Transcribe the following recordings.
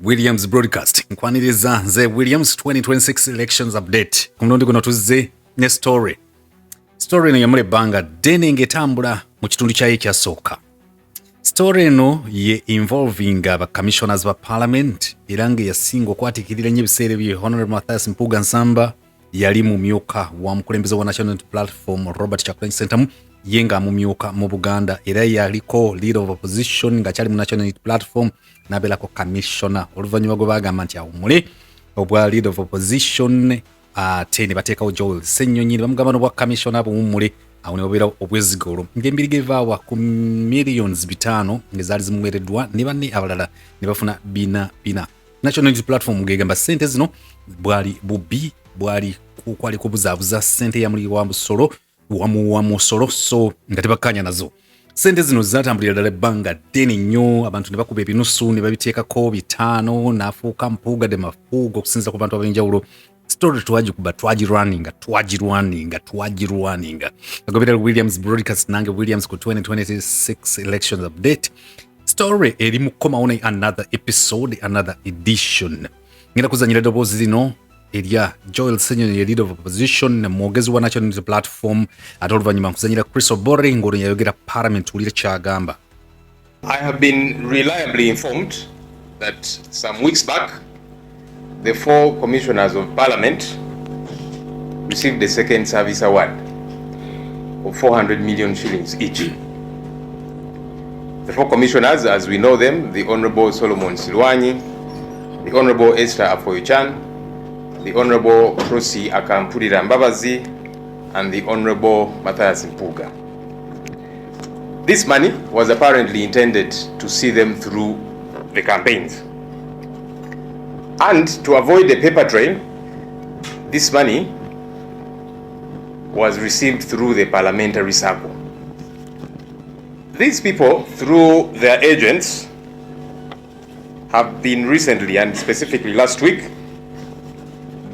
Williams Broadcast nkwaniriza nze Williams 2026 elections update ku mulundi guno tuzze ne story eno yamula ebbanga ddene ng'etambula mu kitundu kyayo ekyasooka. Story eno ye involving commissioners ba parliament era nga yasinga okwatikirira nnyo ebiseera bye Honorable Mathias Mpuuga Nsamba yali mumyuka wa mukulembeze wa National Unity Platform Robert Kyagulanyi Ssentamu ye nga mumyuka mu Buganda era yaliko leader of opposition nga kyali mu National Unity Platform n'abeerako commissioner oluvannyuma gwe bagamba nti awummule obwa leader of opposition ate ne bateekawo Joel Ssenyonyi ne bamugamba n'obwa commissioner buwummule awo ne babeera obwesigolo ng'embiri gevaawa ku millions 5 ng'ezaali zimuweereddwa ne banne abalala ne bafuna bina. National Unity Platform gegamba ssente zino bwali bubbi bwali kwali kubuzaabuza ssente ya muli wa musolo so nga tebakkanya nazo. Ssente zino zaatambulira ddala ebbanga ddene nnyo abantu ne bakuba ebinusu ne babiteekako 5 n'afuuka Mpuuga de Mafuuga okusinza ku bantu ab'enjawulo. Story twagirwaninga agoberera Williams Broadcast nange Williams ku 2026 elections update. Story eri mu komawo another episode, another edition. Ngenda kuzanyira eddoboozi lino erya Joel Ssenyonyi, leader of opposition mwogezi wa National Unity Platform, ate oluvannyuma nkuzanyira Chris Obore ng'olwo yayogera Parliament wulire kyagamba. I have been reliably informed that some weeks back the 4 commissioners of Parliament received a second service award of 400 million shillings each. The 4 commissioners, as we know them, the Honourable Solomon Ssenyonyi, the Honourable Esther Afoychan, the Honourable Prosi Akampulira Mbabazi, and the Honourable Mathias Mpuuga. This money was apparently intended to see them through the campaigns. And to avoid a paper trail, this money was received through the parliamentary circle. These people, through their agents, have been recently, and specifically last week,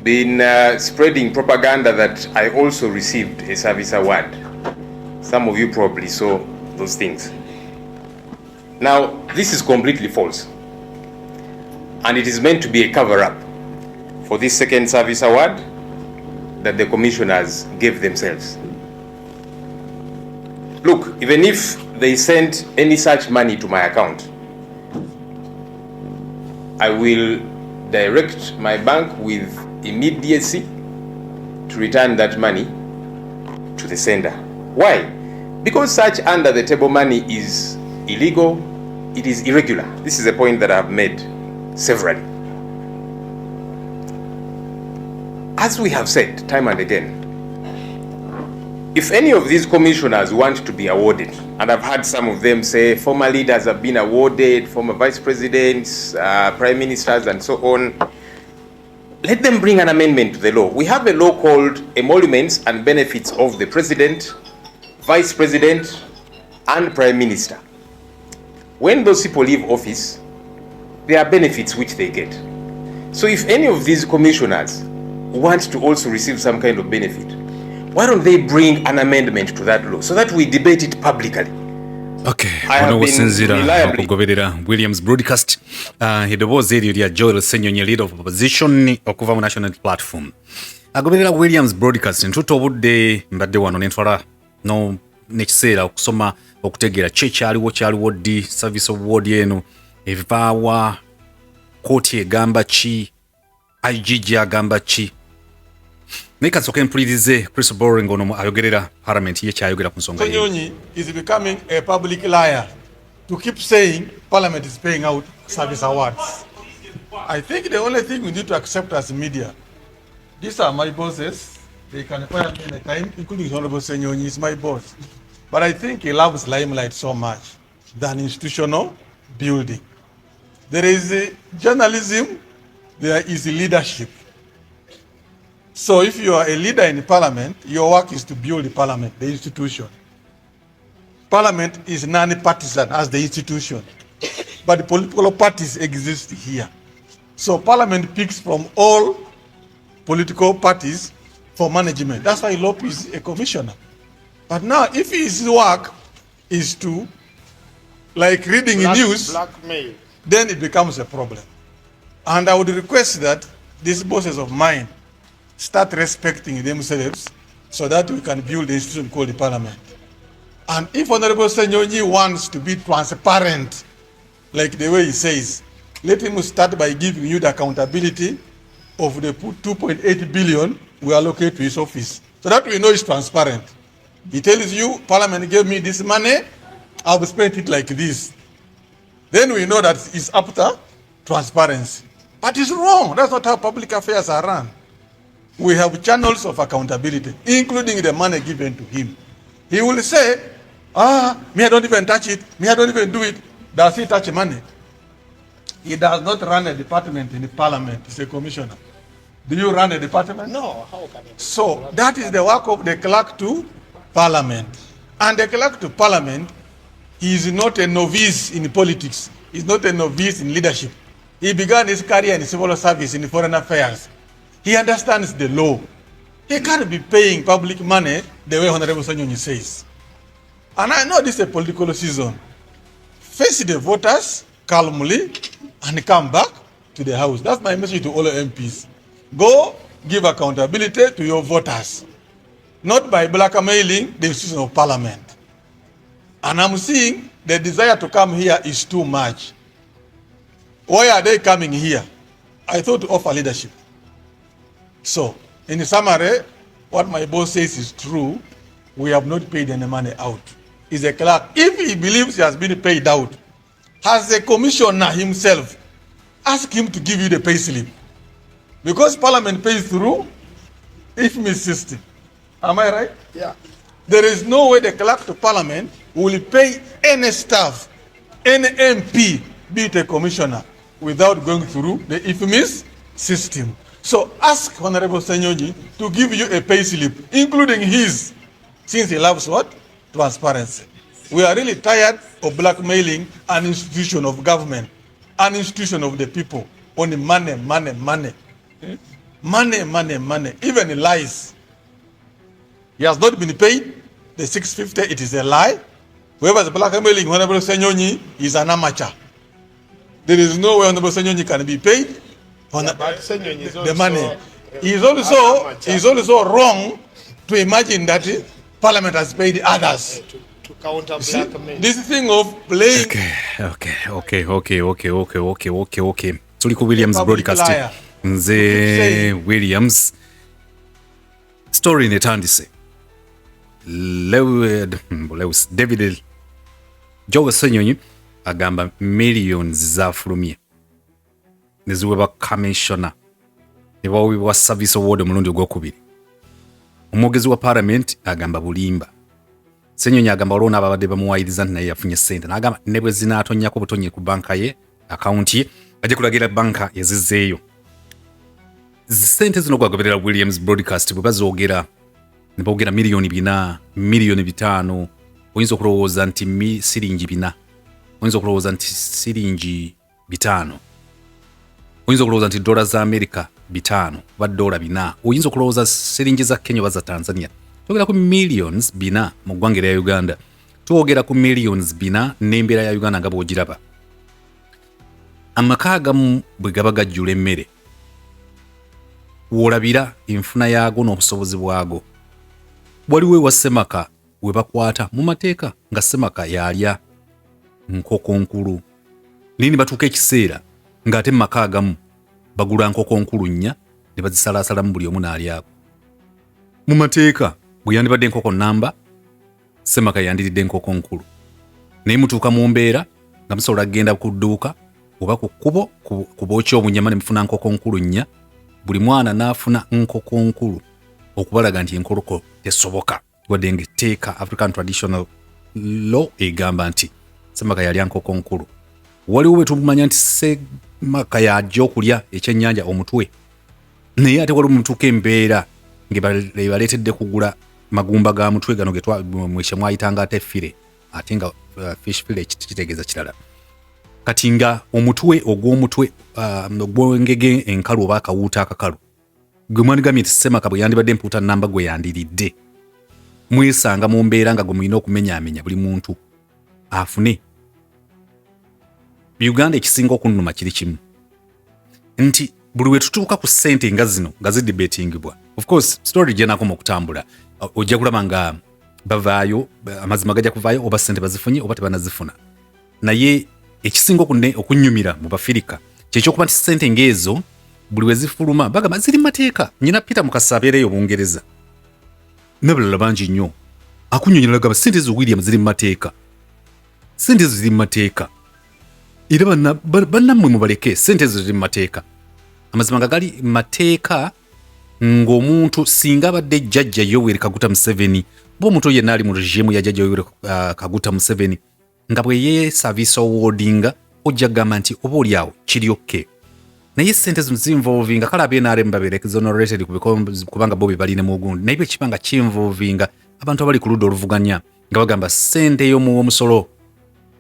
been spreading propaganda that I also received a service award. Some of you probably saw those things. Now, this is completely false. And it is meant to be a cover-up for this second service award that the commissioners gave themselves. Look, even if they sent any such money to my account, I will direct my bank with immediacy to return that money to the sender. Why? Because such under-the-table money is illegal, it is irregular. This is a point that I have made severally. As we have said time and again, if any of these commissioners want to be awarded, and I've had some of them say former leaders have been awarded, former vice presidents, prime ministers, and so on, let them bring an amendment to the law. We have a law called Emoluments and Benefits of the President, Vice President, and Prime Minister. When those people leave office, there are benefits which they get. So if any of these commissioners want to also receive some kind of benefit, why don't they bring an amendment to that law so that we debate it publicly? Okay, wano wosinzira okugoberera Williams Broadcast eddoboozi eryo lya Joel Ssenyonyi, leader of opposition okuva mu National Unity Platform. Agoberera Williams Broadcast ntuta obudde mbadde wano nentwala n'ekiseera okusoma okutegeera kyaliwo ddi service award eno evaawa, kooti egamba ki, IGG agamba ki. Naye kasooka mpulirize Chris Obore ng'ono ayogerera Parliament ye kyayogera ku nsonga hiyo. Ssenyonyi is becoming a public liar to keep saying Parliament is paying out service awards. I think the only thing we need to accept as media, these are my bosses, they can fire me anytime, including Honorable Ssenyonyi is my boss. But I think he loves limelight so much than institutional building. There is journalism, there is leadership. So if you are a leader in Parliament, your work is to build the Parliament, the institution. Parliament is non-partisan as the institution, but the political parties exist here. So Parliament picks from all political parties for management. That's why Lope is a commissioner. But now, if his work is to, like reading news, blackmail, then it becomes a problem. And I would request that these bosses of mine start respecting themselves so that we can build the institution called the parliament. And if Honorable Ssenyonyi wants to be transparent, like the way he says, let him start by giving you the accountability of the 2.8 billion we allocate to his office, so that we know it's transparent. He tells you, Parliament gave me this money, I've spent it like this. Then we know that it's after transparency. But it's wrong. That's not how public affairs are run. We have channels of accountability, including the money given to him. He will say, me I don't even touch it, me I don't even do it. Does he touch money? He does not run a department in the parliament. He's a commissioner. Do you run a department? No, how can it? So that is the work of the clerk to parliament. And the clerk to parliament is not a novice in politics. He's not a novice in leadership. He began his career in civil service in foreign affairs. He understands the law. He can't be paying public money the way Honorable Ssenyonyi says. And I know this is a political season. Face the voters calmly and come back to the house. That's my message to all MPs. Go give accountability to your voters, not by blackmailing the institution of parliament. And I'm seeing the desire to come here is too much. Why are they coming here? I thought to offer leadership. So, in summary, what my boss says is true. We have not paid any money out. He's a clerk. If he believes he has been paid out, as a commissioner himself, ask him to give you the pay slip. Because parliament pays through IFMIS system. Am I right? Yeah. There is no way the clerk to parliament will pay any staff, any MP, be it a commissioner, without going through the IFMIS system. So ask Honorable Ssenyonyi to give you a pay slip, including his, since he loves what? Transparency. We are really tired of blackmailing an institution of government, an institution of the people, on money, money, money. Money, money, money, even lies. He has not been paid. The 650, it is a lie. Whoever is blackmailing Honorable Ssenyonyi is an amateur. There is no way Honorable Ssenyonyi can be paid But Ssenyonyi is the money. He is an also wrong to imagine that Parliament has paid others. to counter blackmail. This thing of playing Okay. Tuli ku Williams public broadcast. liar. Nze Williams. Story netandise. Lewis David Joe Ssenyonyi agamba millions zafulumye. Neziweba commissioner. Nebawibwa service award omulundi ogwokubiri. Omwogezi wa parliament agamba bulimba. Ssenyonyi agamba olwona ababadde bamuwayiriza naye yafunye ssente. N'agamba ne bwe zinaatonnyako butonyi ku banka ye, account ye, ajja kulagira banka yazizzeeyo. Ssente zino gwagoberera Williams broadcast bwe bazoogera ne boogera miliyoni 4, miliyoni 5, oyinza okulowooza nti siringi 4, oyinza okulowooza nti siringi 5, oyinza okulowooza nti dola za America 5 oba dola 4, oyinza okulowooza siringi za Kenya oba za Tanzania. Twogera ku millions 4 mu ggwanga lya Uganda. Twogera ku millions 4 n'embeera ya Uganda nga bw'ogiraba. Amaka agamu bwe gaba gajjula emmere, w'olabira enfuna yaago n'obusobozi bwago. Waliwo ewa Ssemaka we bakwata mu mateeka nga Ssemaka yalya nkoko nkulu. Nini batuuka ekiseera ng'ate mu maka agamu bagula nkoko nkulu nnya ne bazisalaasalamu buli omu n'alyako. Mu mateeka bwe yandibadde enkoko nnamba, Ssemaka yandiridde enkoko nkulu. Naye mutuuka mu mbeera nga musobola kugenda ku dduuka oba ku kkubo ku bookya obunyama ne mufuna nkoko nkulu nnya, buli mwana n'afuna nkoko nkulu okubalaga nti enkoloko tesoboka. Wadde ng'etteeka African Traditional Law egamba nti Ssemaka yalya nkoko nkulu. Waliwo bwe tumanya nti Ssemaka yajja okulya ekyennyanja omutwe, naye ate waliwo mutuuka embeera ng'ebaleetedde kugula magumba ga mutwe gano mweshe mwayitanga ate fire, ate nga fish file kitegeeza kirala. Kati nga omutwe ogw'omutwe ogw'engege enkalu oba akawuuta akakalu gwe mwandigamye nti Ssemaka bwe yandibadde mpuuta nnamba gwe yandiridde, mwesanga mu mbeera nga gwe mulina okumenyaamenya buli muntu afune. Uganda ekisinga okunnuma kiri kimu. nti buli we tutuuka ku ssente nga zino nga zidebatingibwa, of course story gyenakoma okutambula, ojja kulaba nga bavaayo, amazima gajja kuvaayo oba ssente bazifunye oba tebanazifuna. Naye ekisinga okunyumira mu Bafirika kyekyokuba nti ssente ng'ezo buli we zifuluma bagamba ziri mateeka. Nyina Peter Mukasa abeereyo Bungereza n'abalala bangi nnyo akunyonyola gamba ssente ezo William ziri mu mateeka, ssente ezo ziri mu mateeka era bannammwe mubaleke, ssente ezo ziri mu mateeka. Amazima nga gali mateeka ng'omuntu singa abadde Jjajja Yoweri Kaguta Museveni bo omuntu yenna ali mu regime ya Jjajja Yoweri Kaguta Museveni nga bwe yeesavisa awardinga ojja kugamba nti oba oliawo kiri okke. Naye ssente zino zinvolvinga kale abenarem babeere exonerated kubanga bo be balina ogundi, naye bwe kiba nga kinvolvinga abantu abali ku ludda oluvuganya nga bagamba ssente y'omusolo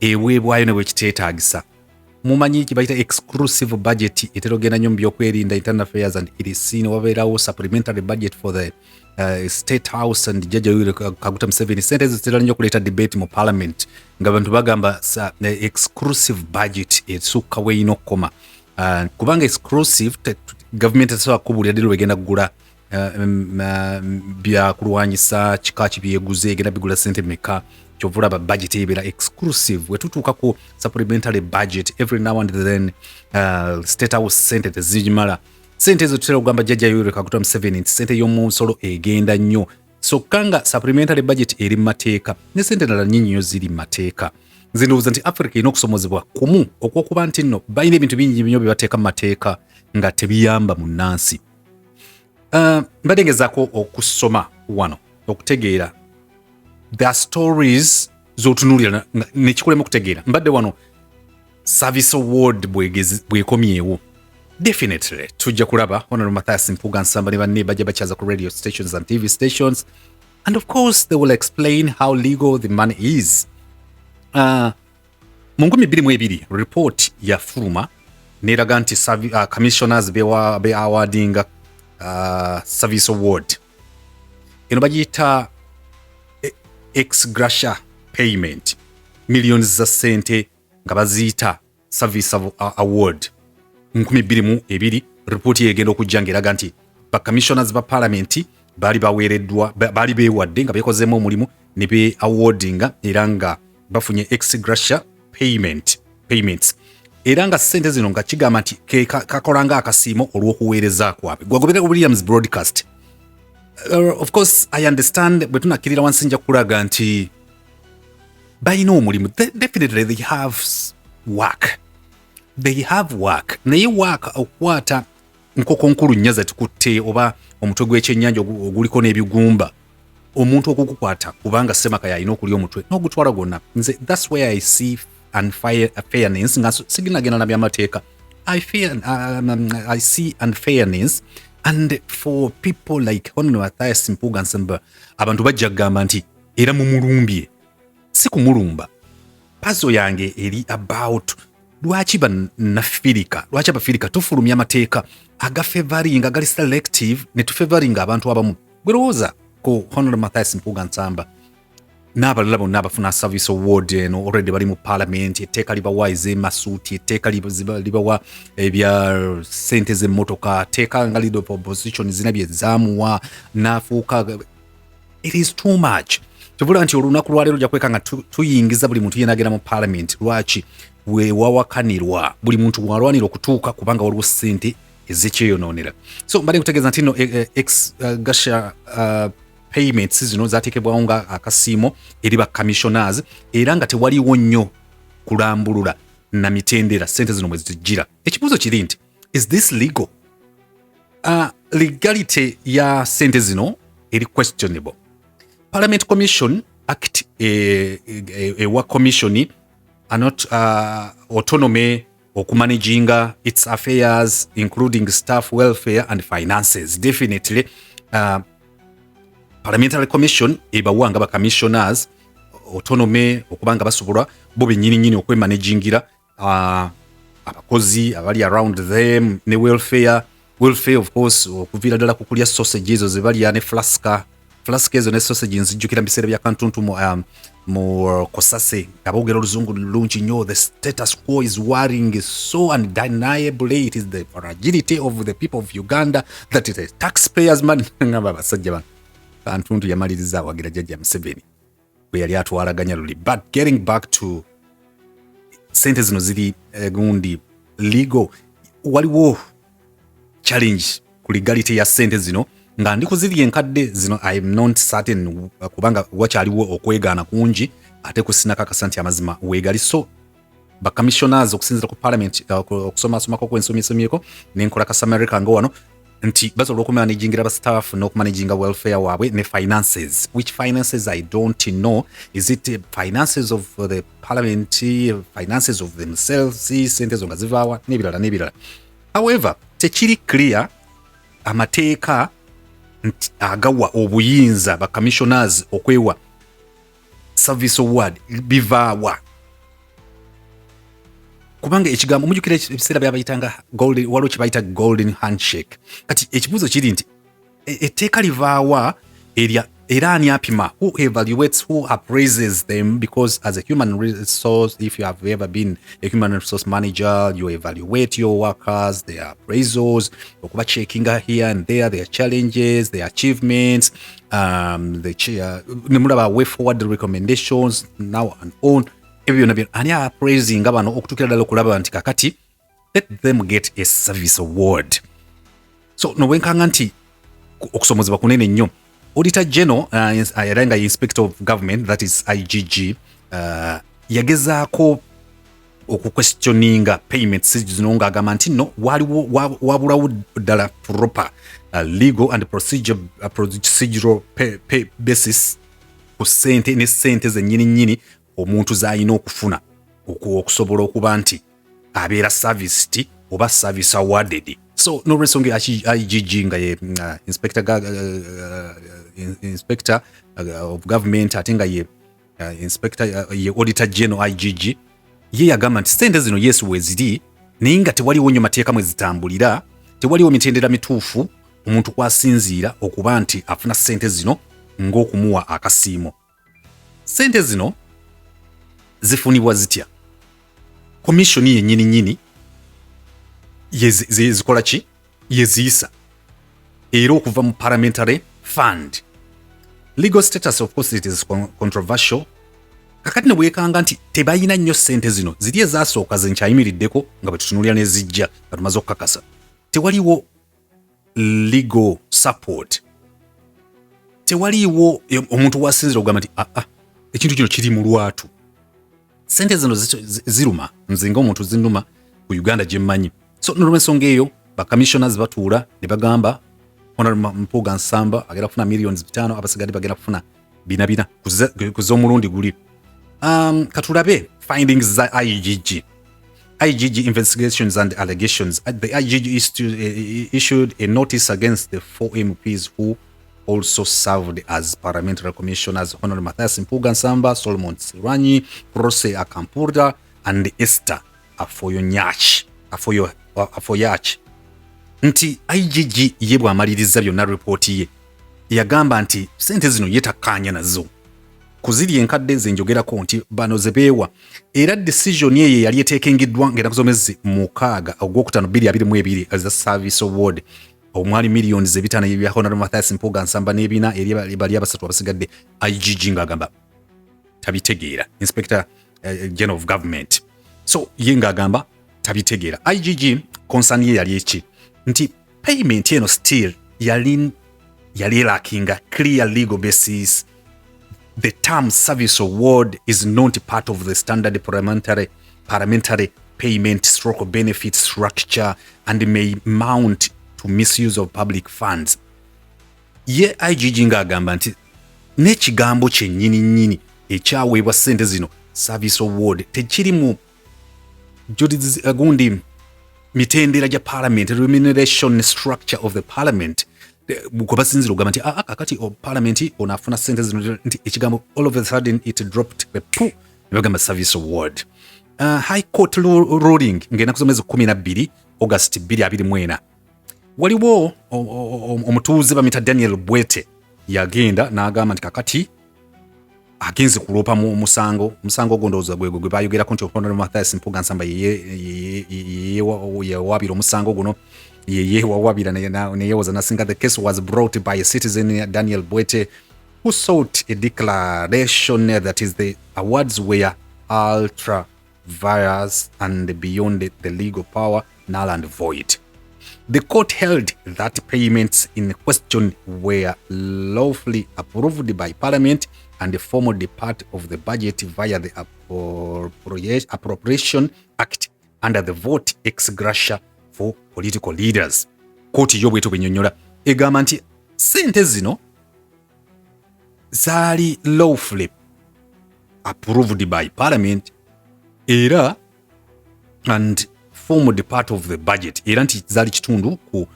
eweebwayo ne bwe kiteetaagisa. Mumanyi kibayita exclusive budget etera ogenda nnyo mu byokwerinda, internal affairs and EDC, ne wabeerawo supplementary budget for the State House and Jjajja Yoweri Kaguta Museveni. Ssente ezo zitera nnyo okuleeta debate mu parliament nga abantu bagamba exclusive budget esukka weeyina okukoma. Kubanga exclusive government esobola kubuulira ddi lwegenda kugula byakulwanyisa kika ki byeguze, egenda bigula ssente meka. Kyovula ba budget ebeera exclusive. Wetutuuka ku supplementary budget every now and then State House ssente tezimala. Ssente ezo tutera okugamba Jjajja Yoweri Kaguta Museveni nti ssente y'omusolo egenda nnyo, sokka nga supplementary budget eri mu mateeka ne ssente endala nnyingi nnyo ziri mu mateeka. Nze ndowooza nti Africa erina okusomozebwa kumu okwokuba nti nno balina ebintu bingi nnyo bye bateeka mu mateeka nga tebiyamba mu nnansi. Mbadde ngezaako okusoma wano okutegeera the stories z'otunuulira nekikulema okutegeera. Mbadde wano service award bwekomyewo, definitely tujja kulaba Honorable Mathias Mpuuga Nsamba ne banne bajja bakyaza ku radio stations and TV stations, and of course they will explain how legal the money is. Mu 2022 report yafuluma n'eraga nti commissioners be awardinga service award eno bagiyita ex gratia payment, millions za ssente nga baziyita service award. 2022 report yegenda okujja ng'eraga nti ba commissioners ba parliament baali beewadde nga beekozeemu omulimu ne be awardinga era nga bafunye ex gratia payments era nga ssente zino nga kigamba nti kakolanga akasiimo olw'okuweereza kwabwe. Gwagobera Williams broadcast. Of course I understand bwe tunakkirira wansi nja kulaga nti balina omulimu, definitely they have work, naye work okukwata nkoko nkulu nnyaza tukutte oba omutwe gw'ekyennyanja oguliko n'ebigumba, omuntu okukukwata kubanga Semaka yalina okulya omutwe n'ogutwala gwonna. Nze that's where I see unfairness nga siginagenda na byamateeka. I see unfairness, and for people like Honorable Mathias Mpuuga Nsamba abantu bajja kugamba nti era mumulumbye. Si kumulumba, pazo yange eri about lwaki Abafirika tufulumya amateeka agafavoring agali selective ne tufavoring abantu abamu. Gwelowooza ko Honorable Mathias Mpuuga Nsamba n'abalala bonna abafuna service award eno already bali mu parliament, etteeka libawa ez'emasuuti, etteeka libawa ebya ssente z'emmotoka, etteeka nga leader of opposition zina bye zaamuwa n'afuuka. It is too much. Tubula nti olunaku lwaleero ojja kweka nga tuyingiza buli muntu yenagera mu parliament. Lwaki? Wewawakanirwa buli muntu walwanira okutuuka kubanga waliwo ssente ez'ekyeyonoonera. So mbadde kutegeeza nti no ex gratia payments zino zateekebwawo nga akasiimo eri ba commissioners era nga tewaliwo nnyo kulambulula na mitendera ssente zino mwe zijjira. Ekibuuzo kiri nti is this legal? Legality ya ssente zino eri questionable. Parliament Commission Act ewa commission not autonomy okumanaginga its affairs including staff welfare and finances. Definitely Parliamentary Commission ebawanga ba commissioners autonomy okubanga basobola bo bennyini okwemanagingira abakozi abali around them ne welfare of course okuvira ddala kukulya sausages ezo zebalya ne flaska flask ezo ne sausage nzijjukira mu biseera bya kantuntu mu Kosase aboogera oluzungu lungi nnyo. The status quo is worrying so undeniably. It is the fragility of the people of Uganda that is the taxpayers money. Ngamba basajja bano kantuntu yamaliriza awagira jjajja Museveni bwe yali atwalaganya luli. But getting back to sente zino ziri gundi legal, waliwo challenge ku legality ya sente zino nga ndi kuziri enkadde zino. I am not certain kubanga wakyaliwo okwegaana kungi ate kusina kakasa nti amazima weegali. So ba commissioners okusinzira ku parliament okusomasomako kwensomyesomyeko nenkola kasa America nga wano nti basobola okumanagingira aba staff n'okumanaginga welfare waabwe ne finances. Which finances I don't know. Is it finances of the parliament, finances of themselves, sente zo nga zivaawa n'ebirala. However, tekiri clear amateeka nti agawa obuyinza ba commissioners okwewa service award bivaawa. Kubanga ekigambo mujukira ebiseera byabayitanga golden, waliwo kyebayita golden handshake. Kati ekibuuzo kiri nti etteeka livaawa era ani apima? Who evaluates, who appraises them? Because as a human resource, if you have ever been a human resource manager, you evaluate your workers, their appraisals, okuba checking here and there, their challenges, their achievements, nemulaba way forward recommendations, now and on. Ebyo nabyo ani appraising abano okutukira ddala okulaba nti kakati let them get a service award. So nowenkanga nti okusomozebwa kunene nnyo. Auditor General era nga Inspector of Government, that is IGG, yagezaako okuquestioninga payments zino ng'agamba nti no wabulawo ddala proper legal and procedural basis ku sente ne sente zennyini omuntu z'alina okufuna okusobola okuba nti abeera serviced oba service awarded. So n'olw'ensonga IGG nga ye inspector of government ate nga ye inspector ye auditor general IGG ye yagamba nti sente zino yesu weziri naye nga tewaliwo nnyo mateeka mwe zitambulira, tewaliwo mitendera mituufu omuntu kwasinziira okuba nti afuna sente zino ng'okumuwa akasiimo. Sente zino zifunibwa zitya? Commission yennyini zikola ki? Yeziyisa era okuva mu parliamentary fund. Legal status of course it is controversial. Kakati ne bwekanga nti tebayina nnyo sente zino ziri ezasooka zenkyayimiriddeko nga bwe tutunulira ne zijja nga tumaze okukakasa. Tewaliwo legal support, tewaliwo omuntu wasinzira okugamba nti ekintu kino kiri mu lwatu. Sente zino ziruma, nze ng'omuntu zinuma ku Uganda gye mmanyi. So n'olw'ensonga eyo ba commissioners batuula ne bagamba Honorable Mpuuga Nsamba agenda kufuna millions 5, abasigadde bagenda kufuna 4 kuza omulundi guli. Katulabe findings za IGG investigations and allegations. The IGG issued a notice against the 4 MPs who also served as parliamentary commissioners: Honorable Mathias Mpuuga Nsamba, Solomon Ssenyonyi, Prose Akampurda, and Esther Afoyach. Nti IGG ye bw'amaliriza byonna ripooti ye yagamba nti sente zino yetakkaanya nazo kuziri enkadde zenjogerako nti bano zebeewa era decision ye yali eteekengiddwa ng'ennaku z'omwezi 6 Ogwokutaano 2022 as a service award omwali millions 5 ebya Honorable Mathias Mpuuga Nsamba n'ebina eri bali abasatu abasigadde. IGG ng'agamba tabitegeera, Inspector General of Government. So ye ng'agamba tabitegeera. IGG concern ye yali eki nti payment eno still yali lacking a clear legal basis. The term service award is not part of the standard parliamentary payment stroke benefit structure and may mount to misuse of public funds. Ye IGG ng'agamba nti n'ekigambo kyennyini ekyaweebwa ssente zino service award tekiri mu gundi mitendera gya parliament, remuneration structure of the parliament. Kubasinzira okugamba nti kakati parliament onafuna sente zino nti ekigambo all of a sudden it dropped ne bagamba service award. High court ruling ng'ennaku z'omwezi 12 August 2024 waliwo omutuuze bamita Daniel Bwete yagenda n'agamba nti kakati agenze kuloopa mu musango ogwo ndowooza gwe bayogerako nti Honorable Mathias Mpuuga Nsamba yewabira omusango guno yewawabira neyewoza nasinga. The case was brought by a citizen Daniel Bwete who sought a declaration that is the awards were ultra vires and beyond the legal power, null and void. The court held that payments in question were lawfully approved by Parliament and formed part of the budget via the Appropriation Act under the vote ex gratia for political leaders. Kooti yo bwetu bwenyonyola egamba nti sente zino zaali lawfully approved by Parliament era and formed part of the budget era nti zaali kitundu ku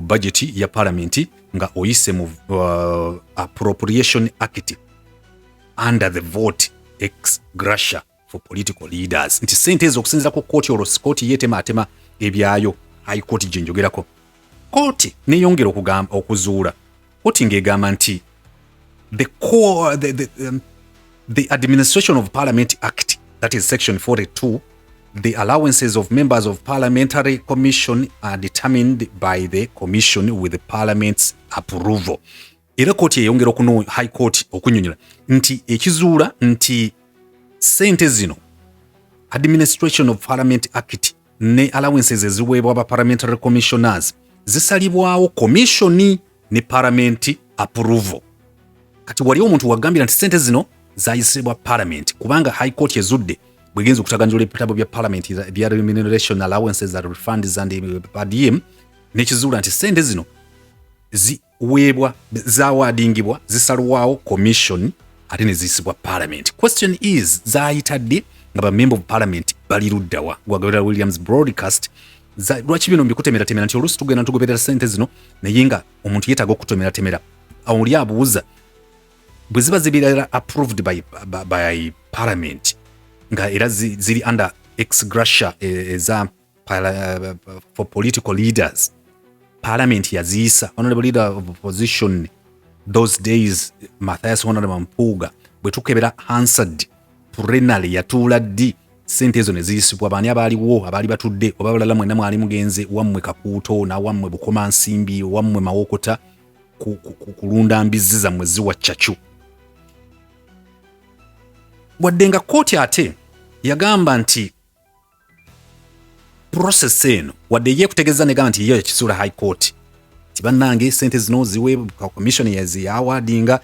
budget ya Parliament nga oyise mu Appropriation Act under the vote ex gratia for political leaders. Nti sente ezo okusinziira ku kooti olwo kooti yeetema ebyayo High Court gyenjogerako. Kooti neyongera okuzuula kooti ng'egamba nti the Administration of Parliament Act, that is Section 42, the allowances of members of Parliamentary Commission are determined by the Commission with the Parliament's approval. Era kooti eyongera okuno High Court okunyonyola nti ekizuula nti sente zino Administration of Parliament Act ne allowances eziweebwa aba Parliamentary Commissioners zisalibwawo Commission ne Parliament approval. Kati wali omuntu wagambira nti sente zino zayisibwa Parliament kubanga High Court ezudde bwegenza okutaganjula ebitabo bya Parliament bya remuneration allowances and refunds and PDM nekizuula nti sente zino ziweebwa zawadingibwa zisalwawo Commission ate ne ziyisibwa Parliament. Question is zaayitadde nga ba member of Parliament bali luddawa gwagabira Williams broadcast lwaki bino mbikutemera nti oluusi tugenda tugoberera sente zino naye nga omuntu yeetaaga okutomera oli abuuza bwe ziba zibira approved by Parliament nga era ziri under ex gratia eza for political leaders. Parliament yaziyisa Honorable Leader of Opposition those days Mathias Honorable Mpuuga bwe tukebera Hansard plenary yatuula ddi sente ezo ne ziyisibwa baani abaaliwo abaali batudde oba balala mwenna mwali mugenze wammwe Kakuuto na wammwe Bukoma Nsimbi wammwe Mawokota kulunda mbizi zammwe ziwa Chachu. Wadde nga kooti ate yagamba nti process eno wadde ye kutegeeza negamba nti ye kisuula High Court tibannange sente zino ziweebwa Commission yaziyawardinga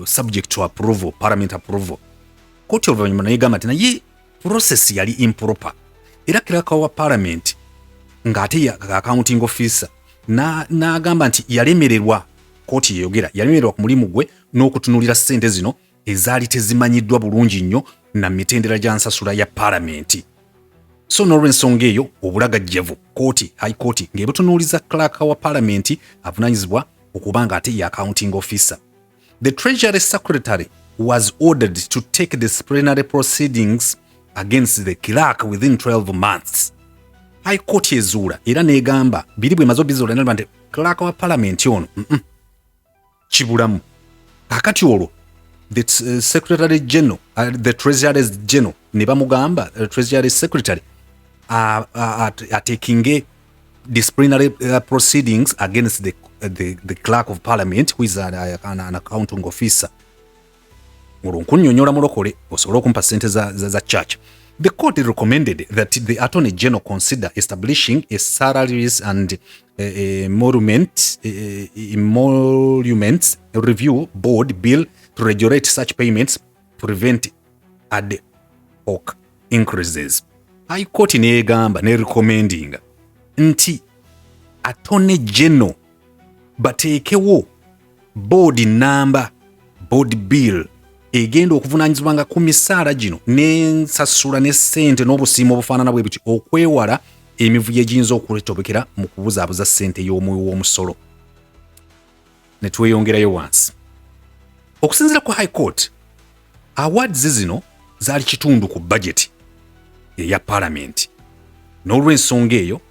subject to approval, Parliament approval. Kooti oluvannyuma negamba nti naye process yali improper era kiraka wa Parliament ng'ate accounting officer n'agamba nti yalemererwa kooti yeyogera yalemererwa ku mulimu gwe n'okutunuulira sente zino ezaali tezimanyiddwa bulungi nnyo na mitendera gya nsasula ya Parliament. So n'olw'ensonga eyo obulagajjavu kooti High Court ng'ebutunuuliza clerk wa Parliament avunaanyizibwa okubanga ate ye accounting officer. The Treasury Secretary was ordered to take disciplinary proceedings against the clerk within 12 months. High Court ezuula era n'egamba biri bwe mazo bizola n'alaba nti clerk wa Parliament ono kibulamu. Kakati olwo the Secretary General, the Treasury General ne bamugamba Treasury Secretary are taking disciplinary proceedings against the clerk of Parliament who is an accounting officer. Olunkunyonyola mulokole osobola okumpa sente za church. The court recommended that the Attorney General consider establishing a salaries and emoluments review board bill to regulate such payments, prevent ad hoc increases. High Court neegamba ne recommending nti Attorney General bateekewo board number, board bill egenda okuvunaanyizibwanga ku misaala gino n'ensasula n'essente n'obusiimo obufaanana bwe buti okwewala emivuyo egiyinza okuletobekera mu kubuzaabuza ssente y'omusolo. Ne tweyongerayo wansi. Okusinziira ku High Court, awards zino zaali kitundu ku budget eya Parliament. N'olw'ensonga eyo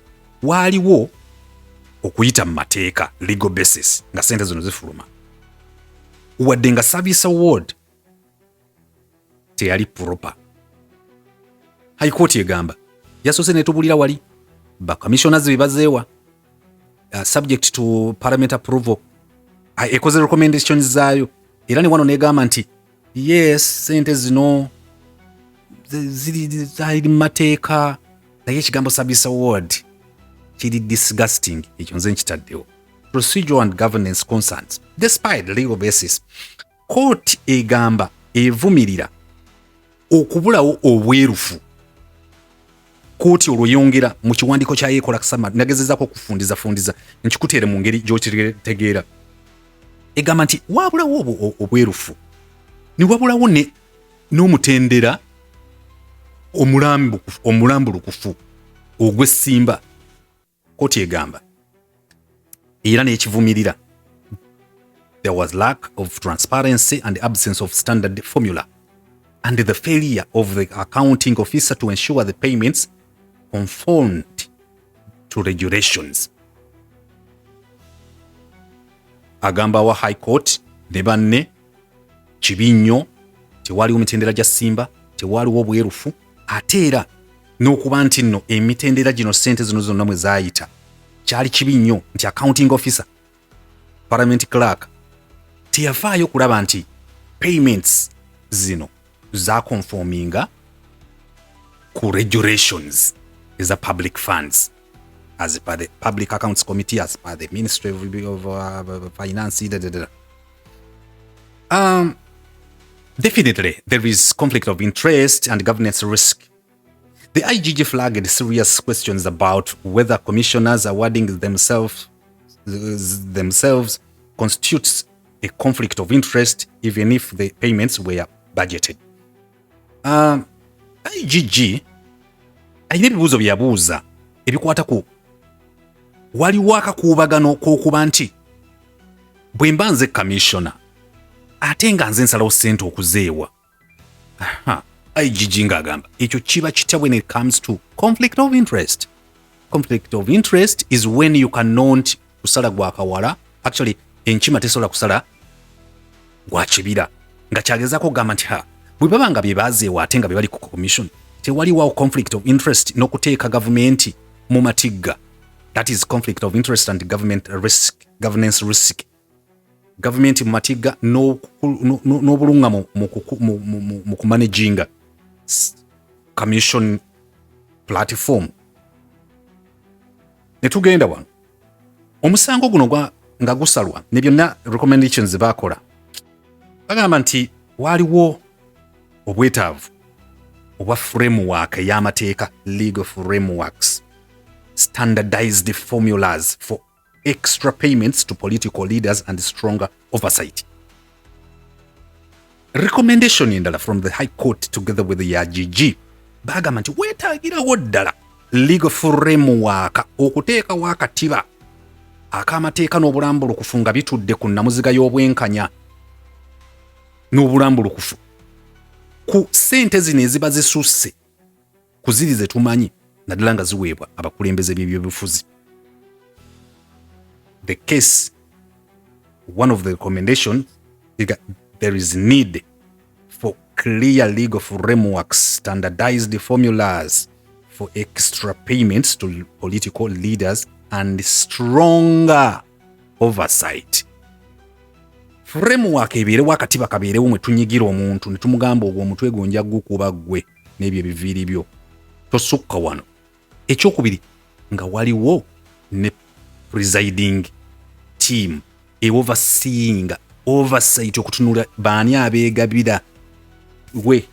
waaliwo okuyita mu mateeka legal basis nga sente zino zifuluma wadde nga service award teyali proper. High Court egamba yasoose netubulira wali ba commissioners bebazeewa subject to parliament approval ekoze recommendations zaayo era ne wano negamba nti yes sente zino ziri mateeka naye ekigambo service award kiri disgusting. Ekyo nze nkitaddewo. Procedural and governance concerns despite the legal basis. Court egamba evumirira okubulawo obwerufu. Court olwo yongera mu kiwandiiko kya yekola kusama nagezezaako okufundiza nkikuteere mu ngeri gy'okitegeera. Egamba nti wabulawo obwerufu ne wabulawo n'omutendera omulambulukufu ogw'essimba. Court egamba era n'ekivumirira there was lack of transparency and absence of standard formula and the failure of the accounting officer to ensure the payments conformed to regulations. Agamba wa High Court ne banne kibi nnyo tewaliwo mitendera gya ssimba tewaliwo obwerufu ate era n'okuba nti nno emitendera gino ssente zino zonna mwe zaayita kyali kibi nnyo nti accounting officer parliament clerk teyafaayo kulaba nti payments zino zaconforminga ku regulations eza public funds as per the Public Accounts Committee, as per the Ministry of Finance. Definitely, there is conflict of interest and governance risk. The IGG flagged serious questions about whether commissioners awarding themselves constitutes a conflict of interest, even if the payments were budgeted. IGG ayina ebibuuzo byabuuza ebikwata ku waliwo akakuubagano k'okuba nti bwe mba nze commissioner ate nga nze nsalawo ssente okuzeewa. IGG ng'agamba ekyo kiba kitya when it comes to conflict of interest. Conflict of interest is when you cannot kusala gwa kawala, actually enkima tesobola kusala gwa kibira, nga kyagezaako kugamba nti bwe baba nga bye baazeewa ate nga bye bali ku commission tewaliwo conflict of interest n'okuteeka gavumenti mu matigga. That is conflict of interest and governance risk. Government mu matigga n'obulunga mu kumanaginga commission platform. Ne tugenda wano omusango guno nga gusalwa ne byonna recommendations baakola bagamba nti waliwo obwetaavu obwa framework y'amateeka, legal frameworks, standardized formulas for extra payments to political leaders and stronger oversight. Recommendation endala from the High Court together with the IGG bagamba nti weetaagirawo ddala legal framework okuteekawo akatiba ak'amateeka n'obulambulukufu nga bitudde ku nnamuziga y'obwenkanya n'obulambulukufu ku ssente zino eziba zisusse ku ziri ze tumanyi naddala nga ziweebwa abakulembeze b'ebyobufuzi. The case, one of the recommendations, there is need for clear legal frameworks, standardized formulas for extra payments to political leaders and stronger oversight. Framework ebeerewo akatiba kabeerewo mwe tunyigira omuntu ne tumugamba ogwo omutwe gwo nja gukuba ggwe n'ebyo ebiviiri byo tosukka wano. Ekyokubiri nga waliwo ne presiding team overseeing oversight okutunula baani abeegabira we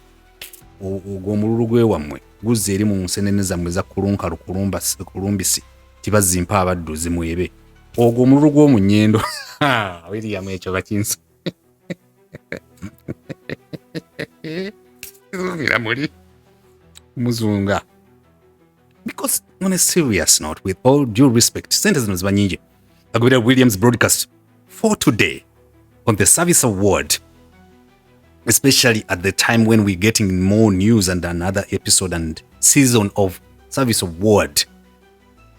ogwo omululu gwe wammwe guzze eri mu nsenene zammwe za kulumbisi tibazimpa abadduzi mwebe ogwo omululu gw'omu nnyendo William ekyo bakinso muli muzunga. Because on a serious note, with all due respect, sentences banyingi agobera Williams broadcast for today on the service award, especially at the time when we're getting more news and another episode and season of service award.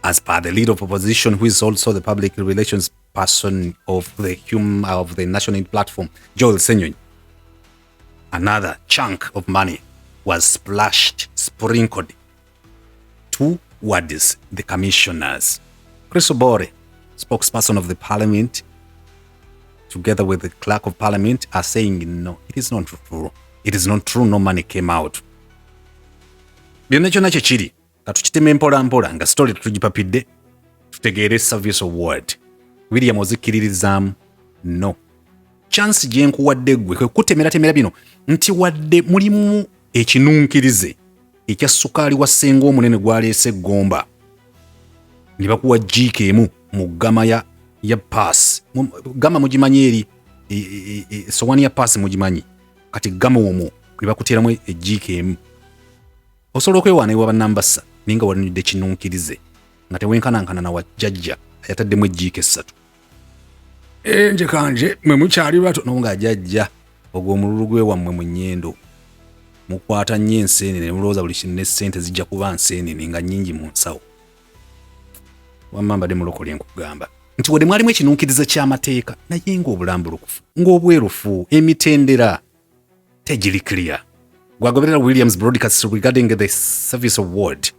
As per the leader of opposition, who is also the public relations person of the national platform, Joel Ssenyonyi, another chunk of money was sprinkled towards the commissioners. Chris Obore, spokesperson of the parliament, together with the clerk of parliament, are saying no, it is not true. It is not true, no money came out. Byonna kyonna kyekiri katukitema mpola nga story tutugipapidde tutegeere service award. William ozikkiririzaamu no. Chance gye nkuwadde ggwe kwe kutemera bino nti wadde mulimu ekinunkirize ekya ssukaali wa ssenga omunene gwaleese eggomba ne bakuwa jiika emu mu gama ya pass. Gama mugimanyi eri sowani ya pass mugimanyi, kati gama omwo ne bakuteeramu ejiika emu. Osobola okwewaana ewa bannambasa naye nga walinidde kinunkirize nga tewenkanankana na wajjajja ayataddemu ejiika essatu. Nje kanje mwe mukyali bato no nga jjajja ogwo omululu gwe wammwe mu nnyendo mukwata nnyo enseenene ne mulowooza buli kintu n'essente zijja kuba nseenene nga nnyingi mu nsawo. Wamma mbadde mulokole nkugamba nti wadde mwalimu ekinunkiriza ky'amateeka naye ng'obulambulukufu ng'obwerufu emitendera tegiri clear. Gwagoberera Williams broadcast regarding the service award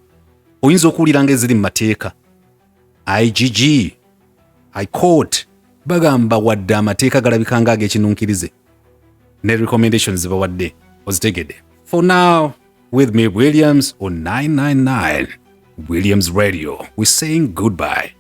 oyinza okuwulira ng'eziri mu mateeka. IGG, High Court bagamba wadde amateeka galabika ng'ag'ekinunkirize ne recommendations bawadde ozitegedde. For now, with me Williams on 999 Williams Radio, we're saying goodbye.